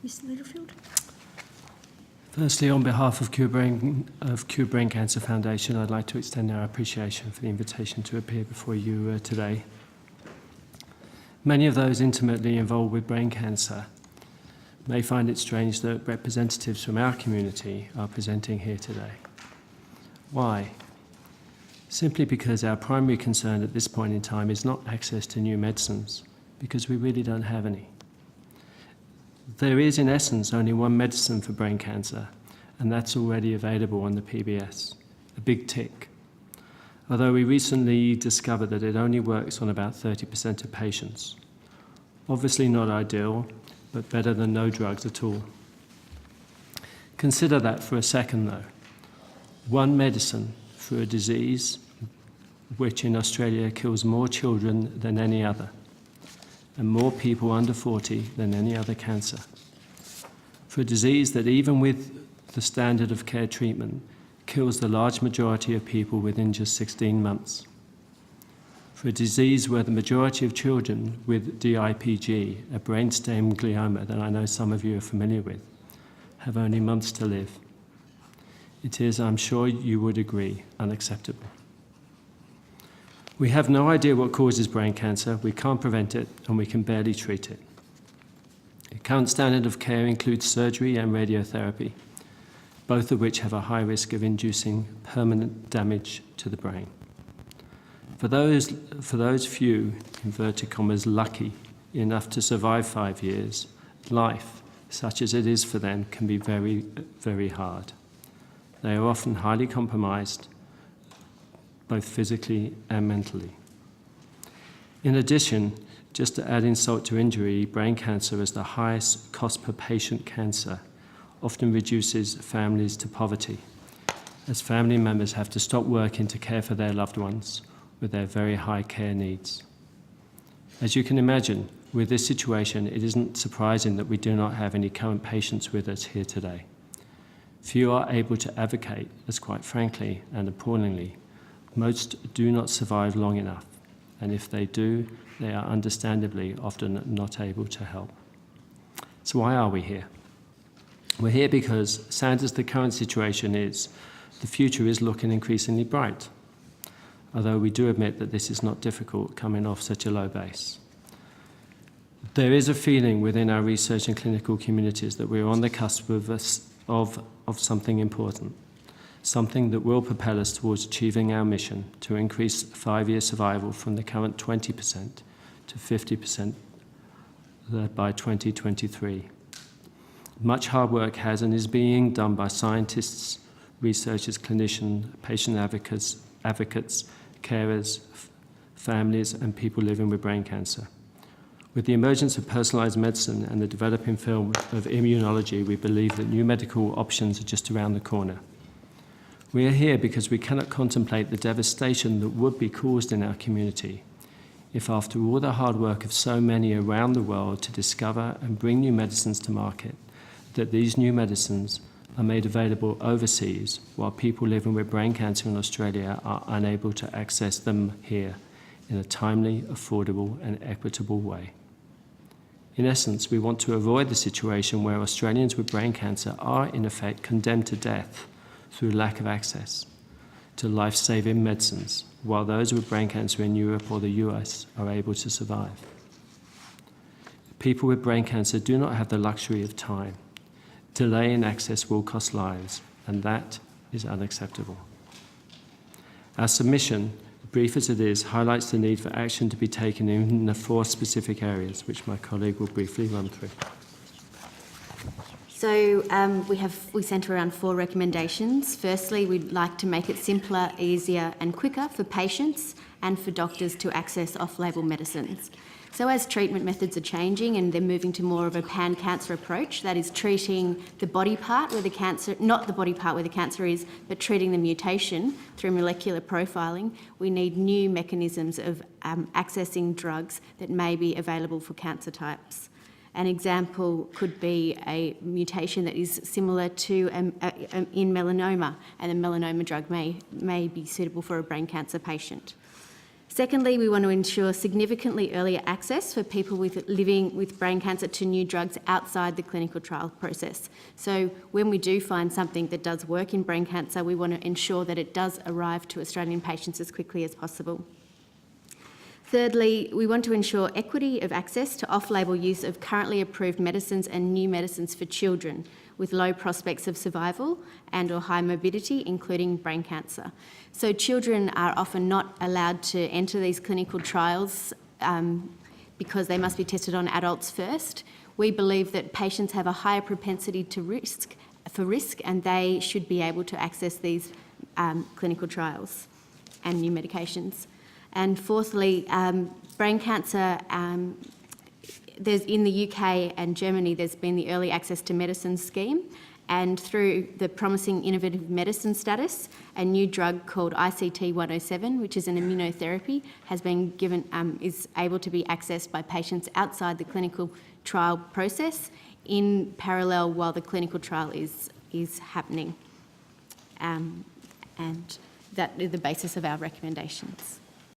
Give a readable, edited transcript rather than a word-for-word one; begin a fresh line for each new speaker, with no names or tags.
Mr. Littlefield.
Firstly, on behalf of Cure Brain Cancer Foundation, I'd like to extend our appreciation for the invitation to appear before you today. Many of those intimately involved with brain cancer may find it strange that representatives from our community are presenting here today. Why? Simply because our primary concern at this point in time is not access to new medicines, because we really don't have any. There is, in essence, only one medicine for brain cancer, and that's already available on the PBS, a big tick. Although we recently discovered that it only works on about 30% of patients. Obviously not ideal, but better than no drugs at all. Consider that for a second, though. One medicine for a disease which in Australia kills more children than any other, and more people under 40 than any other cancer. For a disease that, even with the standard of care treatment, kills the large majority of people within just 16 months. For a disease where the majority of children with DIPG, a brainstem glioma that I know some of you are familiar with, have only months to live. It is, I'm sure you would agree, unacceptable. We have no idea what causes brain cancer, we can't prevent it, and we can barely treat it. The current standard of care includes surgery and radiotherapy, both of which have a high risk of inducing permanent damage to the brain. For those few, inverted commas, lucky enough to survive 5 years, life, such as it is for them, can be very, very hard. They are often highly compromised, both physically and mentally. In addition, just to add insult to injury, brain cancer is the highest cost per patient cancer, often reduces families to poverty, as family members have to stop working to care for their loved ones with their very high care needs. As you can imagine, with this situation, it isn't surprising that we do not have any current patients with us here today. Few are able to advocate, as quite frankly and appallingly, most do not survive long enough, and if they do, they are understandably often not able to help. So why are we here? We're here because, sad as the current situation is, the future is looking increasingly bright, although we do admit that this is not difficult coming off such a low base. There is a feeling within our research and clinical communities that we're on the cusp of something important, something that will propel us towards achieving our mission to increase 5-year survival from the current 20% to 50% by 2023. Much hard work has and is being done by scientists, researchers, clinicians, patient advocates, carers, families, and people living with brain cancer. With the emergence of personalized medicine and the developing field of immunology, we believe that new medical options are just around the corner. We are here because we cannot contemplate the devastation that would be caused in our community if, after all the hard work of so many around the world to discover and bring new medicines to market, that these new medicines are made available overseas while people living with brain cancer in Australia are unable to access them here in a timely, affordable, and equitable way. In essence, we want to avoid the situation where Australians with brain cancer are, in effect, condemned to death through lack of access to life-saving medicines, while those with brain cancer in Europe or the US are able to survive. People with brain cancer do not have the luxury of time. Delay in access will cost lives, and that is unacceptable. Our submission, brief as it is, highlights the need for action to be taken in the 4 specific areas, which my colleague will briefly run through.
So we centre around 4 recommendations. Firstly, we'd like to make it simpler, easier and quicker for patients and for doctors to access off-label medicines. So as treatment methods are changing and they're moving to more of a pan-cancer approach, that is treating the body part where the cancer, not the body part where the cancer is, but treating the mutation through molecular profiling, we need new mechanisms of accessing drugs that may be available for cancer types. An example could be a mutation that is similar to in melanoma, and a melanoma drug may be suitable for a brain cancer patient. Secondly, we want to ensure significantly earlier access for people living with brain cancer to new drugs outside the clinical trial process. So when we do find something that does work in brain cancer, we want to ensure that it does arrive to Australian patients as quickly as possible. Thirdly, we want to ensure equity of access to off-label use of currently approved medicines and new medicines for children with low prospects of survival and or high morbidity, including brain cancer. So children are often not allowed to enter these clinical trials because they must be tested on adults first. We believe that patients have a higher propensity to risk, and they should be able to access these clinical trials and new medications. And fourthly, brain cancer, there's in the UK and Germany, there's been the Early Access to Medicine scheme, and through the Promising Innovative Medicine status, a new drug called ICT-107, which is an immunotherapy, has been given, is able to be accessed by patients outside the clinical trial process in parallel while the clinical trial is happening. And that is the basis of our recommendations.